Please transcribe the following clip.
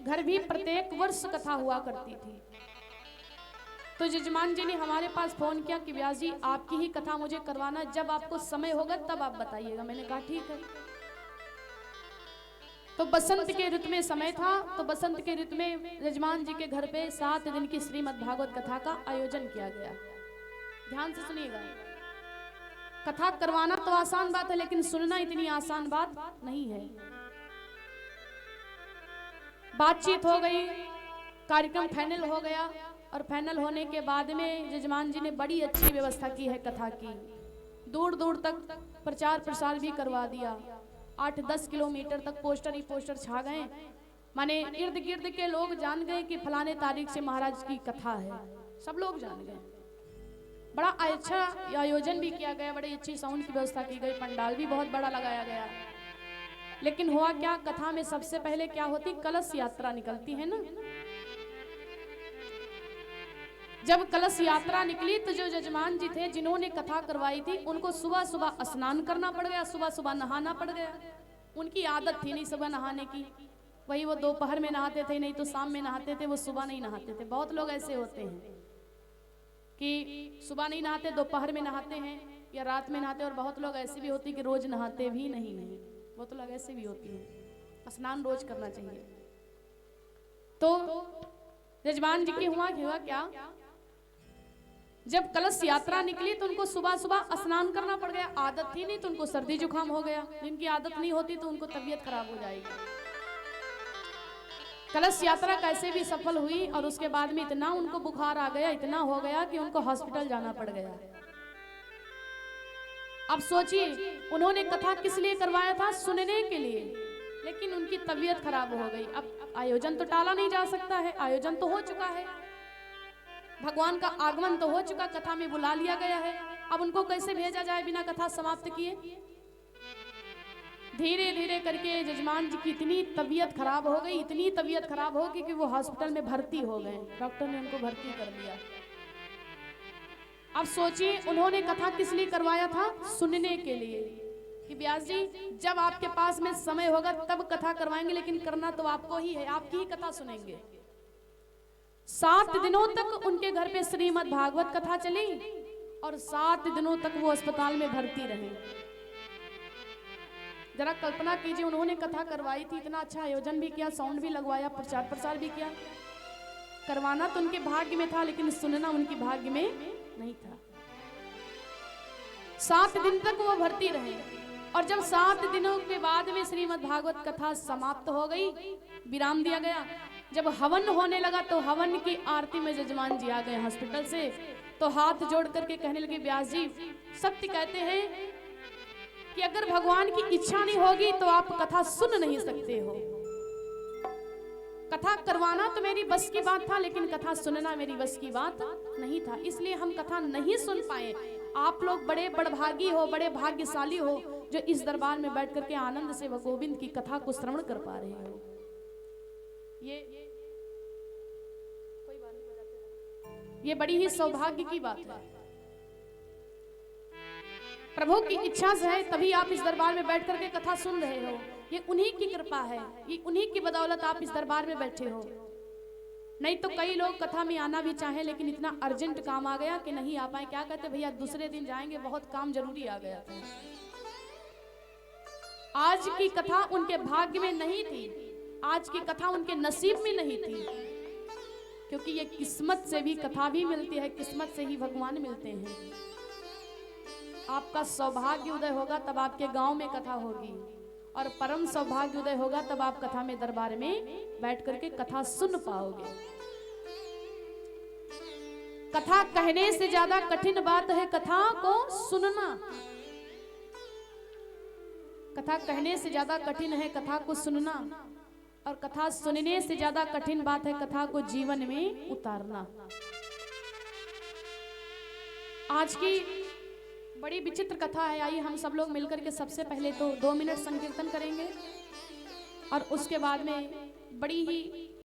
घर भी प्रत्येक वर्ष कथा हुआ करती थी। तो जजमान जी ने हमारे पास फोन किया कि व्यास जी आपकी ही कथा मुझे करवाना, जब आपको समय होगा तब आप बताइएगा। मैंने कहा ठीक है। तो बसंत के ऋतु में समय था, तो बसंत के ऋतु में जजमान जी के घर पे 7 दिन की श्रीमद् भागवत कथा का आयोजन किया गया। ध्यान से सुनिएगा, कथा करवाना तो आसान बात है, लेकिन सुनना इतनी आसान बात नहीं है। बातचीत हो गई, कार्यक्रम फाइनल हो गया, और फाइनल होने के बाद में जजमान जी ने बड़ी अच्छी व्यवस्था की है कथा की। दूर दूर तक प्रचार प्रसार भी करवा दिया, 8-10 किलोमीटर तक पोस्टर ही पोस्टर छा गए। माने इर्द गिर्द के लोग जान गए कि फलाने तारीख से महाराज की कथा है, सब लोग जान गए। बड़ा अच्छा आयोजन भी किया गया, बड़ी अच्छी साउंड की व्यवस्था की गई, पंडाल भी बहुत बड़ा लगाया गया। लेकिन हुआ क्या, कथा में सबसे पहले क्या होती, कलश यात्रा निकलती है ना। जब कलश यात्रा निकली तो जो जजमान जी थे जिन्होंने कथा करवाई थी, उनको सुबह सुबह स्नान करना पड़ गया, सुबह सुबह नहाना पड़ गया। उनकी आदत थी नहीं सुबह नहाने की, वही वो दोपहर में नहाते थे, नहीं तो शाम में नहाते थे, वो सुबह नहीं नहाते थे। बहुत लोग ऐसे होते हैं कि सुबह नहीं नहाते, दोपहर में नहाते हैं या रात में नहाते, और बहुत लोग ऐसे भी होती कि रोज नहाते भी नहीं हैं। बहुत लोग ऐसे भी होती हैं, स्नान रोज करना चाहिए। तो जजमान जी की हुआ क्या, जब कलश यात्रा निकली तो उनको सुबह सुबह स्नान करना पड़ गया। आदत थी नहीं तो उनको सर्दी जुकाम हो गया, जिनकी आदत नहीं होती तो उनको तबीयत खराब हो जाएगी। कलश यात्रा कैसे भी सफल हुई, और उसके बाद में इतना उनको बुखार आ गया, इतना हो गया कि उनको हॉस्पिटल जाना पड़ गया। अब सोचिए, उन्होंने कथा किस लिए करवाया था, सुनने के लिए, लेकिन उनकी तबीयत खराब हो गई। अब आयोजन तो टाला नहीं जा सकता है, आयोजन तो हो चुका है, भगवान का आगमन तो हो चुका, कथा में बुला लिया गया है। अब उनको कैसे भेजा जाए बिना कथा समाप्त किए। धीरे धीरे करके जजमान जी की इतनी तबीयत खराब हो गई, इतनी तबीयत खराब हो गई कि वो हॉस्पिटल में भर्ती हो गए। डॉक्टर ने उनको भर्ती कर दिया। अब सोचिए, उन्होंने कथा किस लिए करवाया था, सुनने के लिए, कि व्यास जी जब आपके पास में समय होगा तब कथा करवाएंगे, लेकिन करना तो आपको ही है, आपकी ही कथा सुनेंगे। 7 दिनों तक उनके घर पे श्रीमद् भागवत कथा चली, और 7 दिनों तक वो अस्पताल में भर्ती रहे। जरा कल्पना कीजिए, उन्होंने कथा करवाई थी, इतना अच्छा आयोजन भी किया, साउंड भी लगवाया, प्रचार प्रसार भी किया। करवाना तो उनके भाग्य में था, लेकिन सुनना उनके भाग्य में नहीं था। 7 दिन तक वो भर्ती रहे, और जब 7 दिनों के बाद में श्रीमद् भागवत कथा समाप्त हो गई, विराम दिया गया, जब हवन होने लगा तो हवन की आरती में जजमान जी आ गए हॉस्पिटल से। तो हाथ जोड़ करके कहने लगे, व्यास जी सत्य कहते हैं कि अगर भगवान की इच्छा नहीं होगी तो आप कथा सुन नहीं सकते हो। कथा करवाना तो मेरी बस की बात था, लेकिन कथा सुनना मेरी बस की बात नहीं था, इसलिए हम कथा नहीं सुन पाए। आप लोग बड़े बड़भागी हो, बड़े भाग्यशाली हो, जो इस दरबार में बैठ करके आनंद से गोविंद की कथा को श्रवण कर पा रहे हो। ये बड़ी ही सौभाग्य की बात है। प्रभु की इच्छा से है तभी आप इस दरबार में बैठ करके कथा सुन रहे हो। ये उन्हीं की कृपा है, ये उन्हीं की बदौलत आप इस दरबार में बैठे हो। नहीं तो कई लोग कथा में आना भी चाहे, लेकिन इतना अर्जेंट काम आ गया कि नहीं आ पाए। क्या कहते भैया दूसरे दिन जाएंगे, बहुत काम जरूरी आ गया था। आज की कथा उनके भाग्य में नहीं थी, आज की कथा उनके नसीब में नहीं थी, क्योंकि ये किस्मत से भी कथा भी मिलती है, किस्मत से ही भगवान मिलते हैं। आपका सौभाग्य उदय होगा तब आपके गांव में कथा होगी, और परम सौभाग्य उदय होगा तब आप कथा में दरबार में बैठ करके कथा सुन पाओगे। कथा कहने से ज्यादा कठिन बात है कथा को सुनना। कथा कहने से ज्यादा कठिन है कथा को सुनना, और कथा सुनने से ज्यादा कठिन बात है कथा को जीवन में उतारना। आज की बड़ी विचित्र कथा है, आइए हम सब लोग मिलकर के सबसे पहले तो 2 मिनट संकीर्तन करेंगे, और उसके बाद में बड़ी ही